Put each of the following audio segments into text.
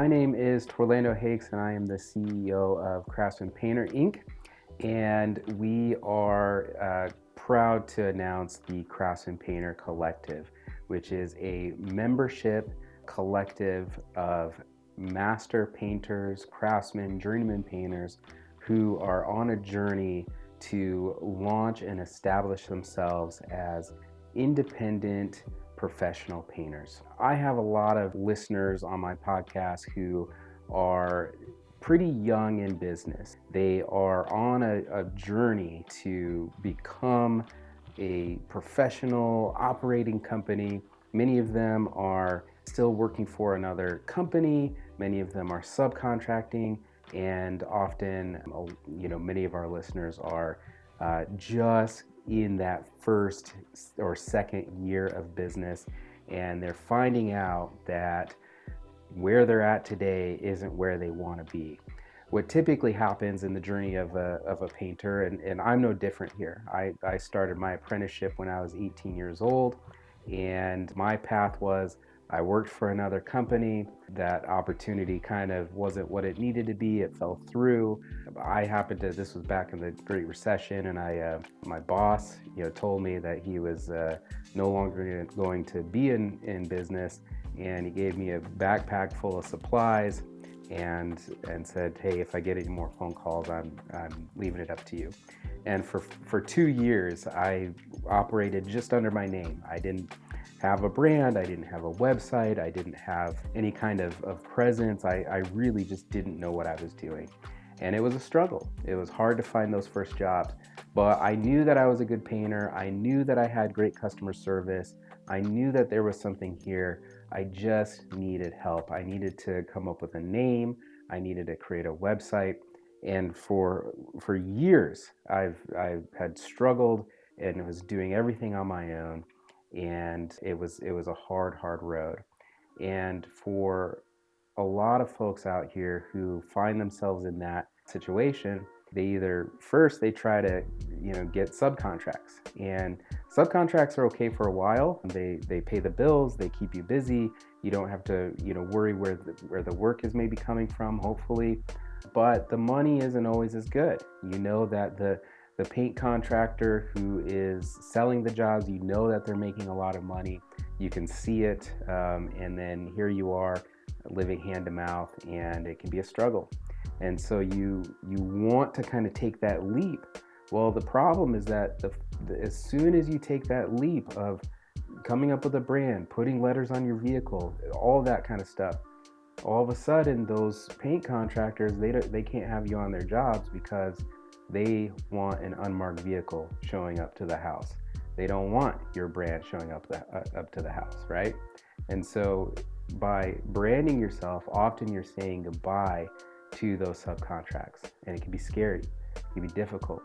My name is Torlando Hakes, and I am the CEO of Craftsman Painter Inc. And we are proud to announce the Craftsman Painter Collective, which is a membership collective of master painters, craftsmen, journeyman painters who are on a journey to launch and establish themselves as independent professional painters. I have a lot of listeners on my podcast who are pretty young in business. They are on a journey to become a professional operating company. Many of them are still working for another company. Many of them are subcontracting, and often, many of our listeners are just in that first or second year of business, and they're finding out that where they're at today isn't where they want to be. What typically happens in the journey of a painter, and I'm no different here. I started my apprenticeship when I was 18 years old, and my path was I worked for another company. That opportunity kind of wasn't what it needed to be. It fell through. This was back in the Great Recession, and my boss, told me that he was no longer going to be in business, and he gave me a backpack full of supplies and said, hey, if I get any more phone calls, I'm leaving it up to you. And for 2 years, I operated just under my name. I didn't have a brand, I didn't have a website, I didn't have any kind of presence. I really just didn't know what I was doing. And it was a struggle. It was hard to find those first jobs, but I knew that I was a good painter. I knew that I had great customer service. I knew that there was something here. I just needed help. I needed to come up with a name. I needed to create a website. And for years, I've had struggled and was doing everything on my own. And it was a hard road. And for a lot of folks out here who find themselves in that situation, they try to get subcontracts, and subcontracts are okay for a while. They pay the bills, they keep you busy. You don't have to worry where the work is maybe coming from, hopefully, but the money isn't always as good. That the paint contractor who is selling the jobs, that they're making a lot of money. You can see it, and then here you are living hand to mouth, and it can be a struggle. And so you want to kind of take that leap. Well, the problem is that as soon as you take that leap of coming up with a brand, putting letters on your vehicle, all that kind of stuff, all of a sudden those paint contractors, they can't have you on their jobs because they want an unmarked vehicle showing up to the house. They don't want your brand showing up to the house, right? And so by branding yourself, often you're saying goodbye to those subcontracts, and it can be scary, it can be difficult,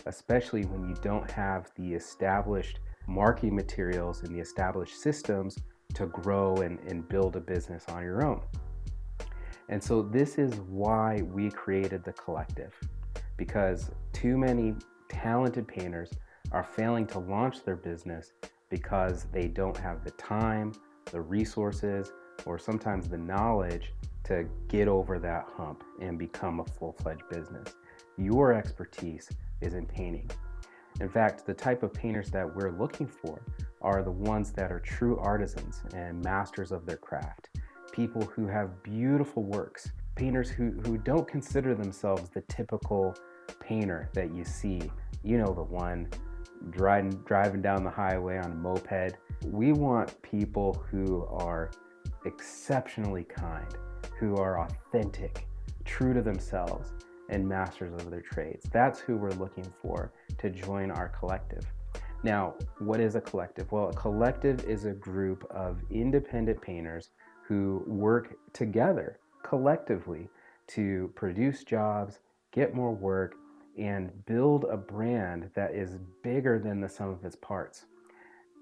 especially when you don't have the established marketing materials and the established systems to grow and build a business on your own. And so this is why we created the collective, because too many talented painters are failing to launch their business because they don't have the time, the resources, or sometimes the knowledge to get over that hump and become a full-fledged business. Your expertise is in painting. In fact, the type of painters that we're looking for are the ones that are true artisans and masters of their craft. People who have beautiful works, painters who don't consider themselves the typical painter that you see, the one driving down the highway on a moped. We want people who are exceptionally kind, who are authentic, true to themselves, and masters of their trades. That's who we're looking for to join our collective. Now, what is a collective? Well, a collective is a group of independent painters who work together collectively to produce jobs, get more work, and build a brand that is bigger than the sum of its parts.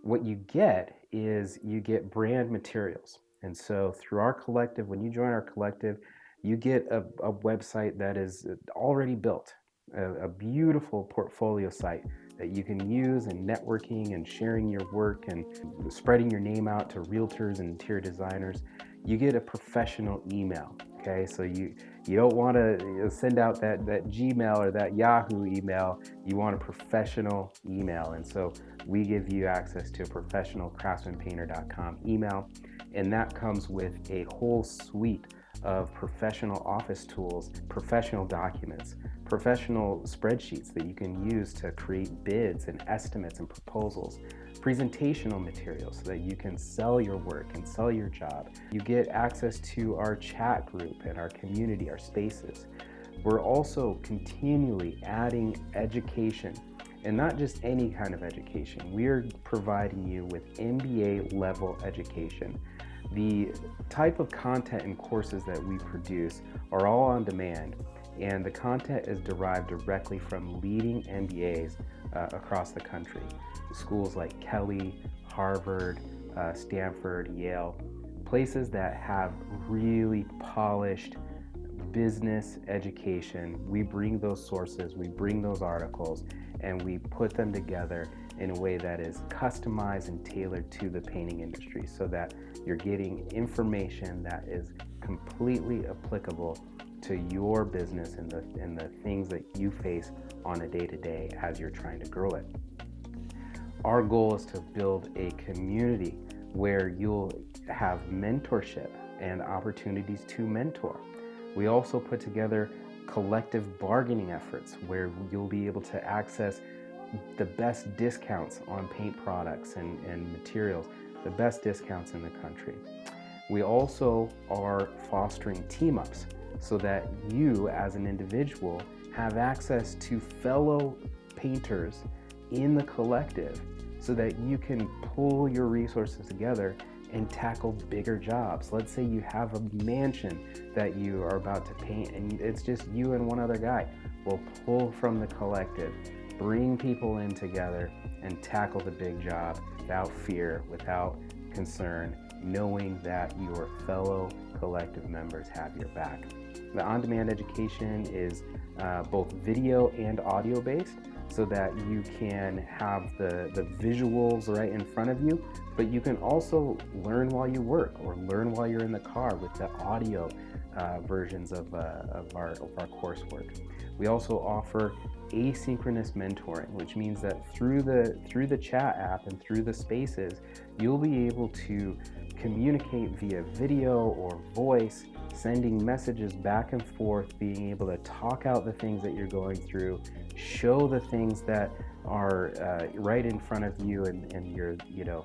What you get is you get brand materials. And so through our collective, when you join our collective, you get a website that is already built, a beautiful portfolio site that you can use in networking and sharing your work and spreading your name out to realtors and interior designers. you get a professional email. Okay, so you don't want to send out that Gmail or that Yahoo email. You want a professional email, and so we give you access to a professional craftsmanpainter.com email, and that comes with a whole suite of professional office tools, professional documents, professional spreadsheets that you can use to create bids and estimates and proposals, presentational materials so that you can sell your work and sell your job. You get access to our chat group and our community, our spaces. We're also continually adding education, and not just any kind of education. We're providing you with MBA level education. The type of content and courses that we produce are all on demand, and the content is derived directly from leading MBAs across the country. Schools like Kelly, Harvard, Stanford, Yale, places that have really polished business education. We bring those sources, we bring those articles, and we put them together in a way that is customized and tailored to the painting industry so that you're getting information that is completely applicable to your business and the things that you face on a day-to-day as you're trying to grow it. Our goal is to build a community where you'll have mentorship and opportunities to mentor. We also put together collective bargaining efforts where you'll be able to access the best discounts on paint products and materials, the best discounts in the country. We also are fostering team-ups so that you as an individual have access to fellow painters in the collective so that you can pull your resources together and tackle bigger jobs. Let's say you have a mansion that you are about to paint and it's just you and one other guy. We'll pull from the collective, bring people in together and tackle the big job without fear, without concern, knowing that your fellow collective members have your back. The on-demand education is both video and audio based, so that you can have the visuals right in front of you, but you can also learn while you work or learn while you're in the car with the audio versions of our coursework. We also offer asynchronous mentoring, which means that through the chat app and through the spaces, you'll be able to communicate via video or voice, sending messages back and forth, being able to talk out the things that you're going through, show the things that are right in front of you, and you're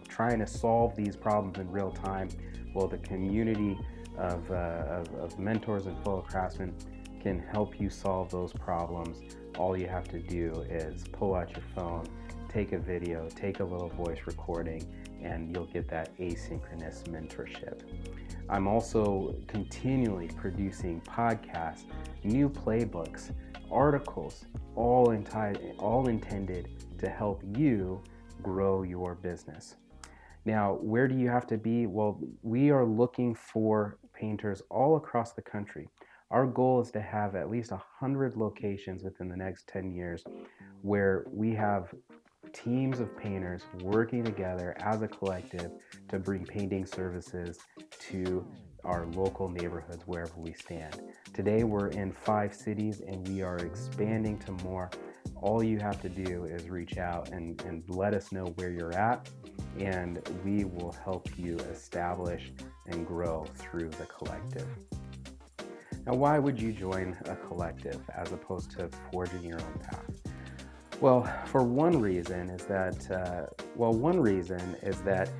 trying to solve these problems in real time. Well, the community of mentors and fellow craftsmen can help you solve those problems. All you have to do is pull out your phone, take a video, take a little voice recording, and you'll get that asynchronous mentorship. I'm also continually producing podcasts, new playbooks, articles, all intended to help you grow your business. Now, where do you have to be? Well, we are looking for painters all across the country. Our goal is to have at least 100 locations within the next 10 years where we have teams of painters working together as a collective to bring painting services to our local neighborhoods wherever we stand. Today we're in 5 cities and we are expanding to more. All you have to do is reach out and let us know where you're at, and we will help you establish and grow through the collective. Now, why would you join a collective as opposed to forging your own path? Well, for one reason is that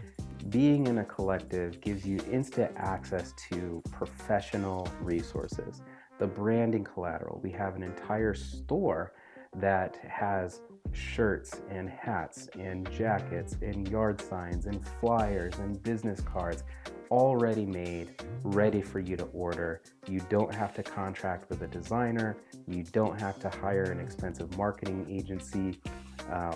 being in a collective gives you instant access to professional resources. The branding collateral. We have an entire store that has shirts and hats and jackets and yard signs and flyers and business cards already made, ready for you to order. You don't have to contract with a designer. You don't have to hire an expensive marketing agency.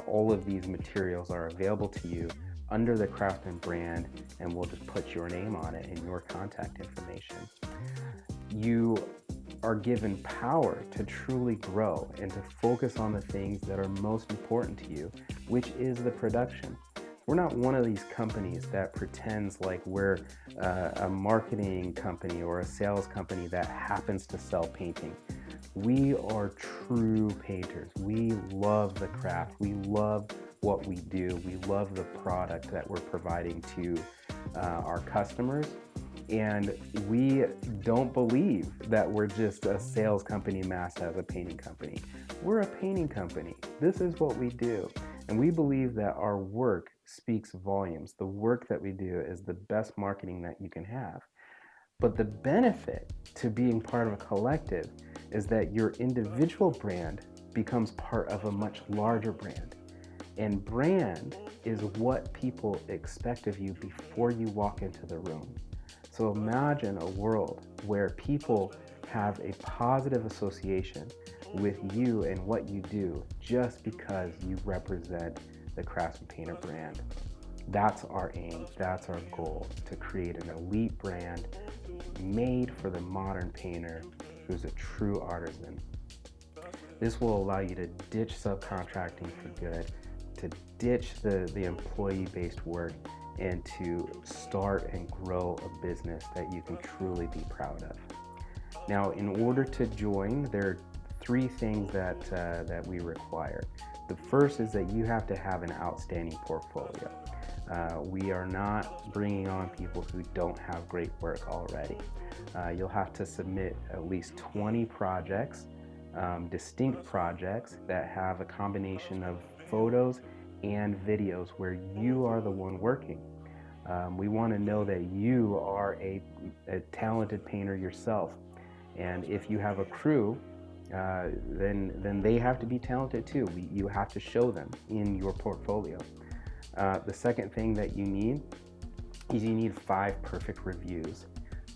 All of these materials are available to you under the Craftsman brand, and we'll just put your name on it and your contact information. You are given power to truly grow and to focus on the things that are most important to you, which is the production. We're not one of these companies that pretends like we're a marketing company or a sales company that happens to sell painting. We are true painters. We love the craft. We love what we do. We love the product that we're providing to our customers. And we don't believe that we're just a sales company masked as a painting company. We're a painting company. This is what we do. And we believe that our work speaks volumes. The work that we do is the best marketing that you can have. But the benefit to being part of a collective is that your individual brand becomes part of a much larger brand. And brand is what people expect of you before you walk into the room. So imagine a world where people have a positive association with you and what you do just because you represent the Craftsman Painter brand. That's our aim, that's our goal, to create an elite brand made for the modern painter who's a true artisan. This will allow you to ditch subcontracting for good, to ditch the employee-based work, and to start and grow a business that you can truly be proud of. Now, in order to join, there are 3 things that we require. The first is that you have to have an outstanding portfolio. We are not bringing on people who don't have great work already. You'll have to submit at least 20 projects, distinct projects that have a combination of photos and videos where you are the one working. We want to know that you are a talented painter yourself. And if you have a crew, then they have to be talented too. You have to show them in your portfolio. The second thing that you need is you need 5 perfect reviews.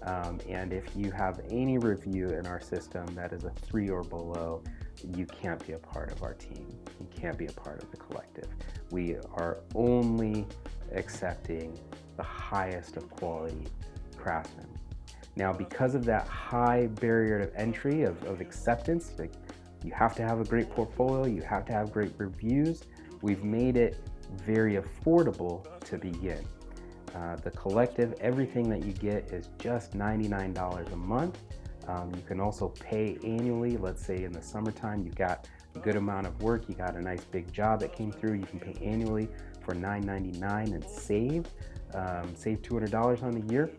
And if you have any review in our system that is a 3 or below, you can't be a part of our team. You can't be a part of the collective. We are only accepting the highest of quality craftsmen. Now, because of that high barrier of entry of acceptance, like you have to have a great portfolio, you have to have great reviews, we've made it very affordable to begin. The collective, everything that you get is just $99 a month. You can also pay annually. Let's say in the summertime, you got a good amount of work, you got a nice big job that came through, you can pay annually for $9.99 and save $200 on the year.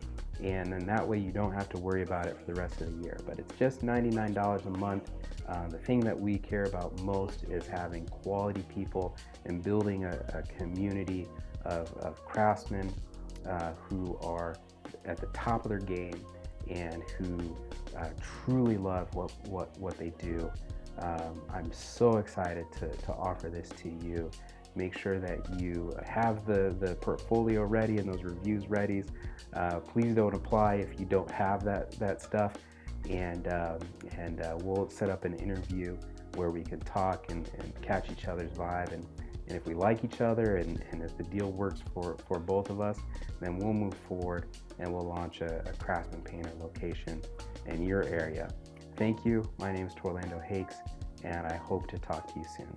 And then that way you don't have to worry about it for the rest of the year. But it's just $99 a month. The thing that we care about most is having quality people and building a community of craftsmen who are at the top of their game and who truly love what they do. I'm so excited to offer this to you. Make sure that you have the portfolio ready and those reviews ready. Please don't apply if you don't have that stuff, and we'll set up an interview where we can talk and catch each other's vibe, and if we like each other and if the deal works for both of us, then we'll move forward and we'll launch a Craftsman Painter location in your area. Thank you. My name is Torlando Hakes, and I hope to talk to you soon.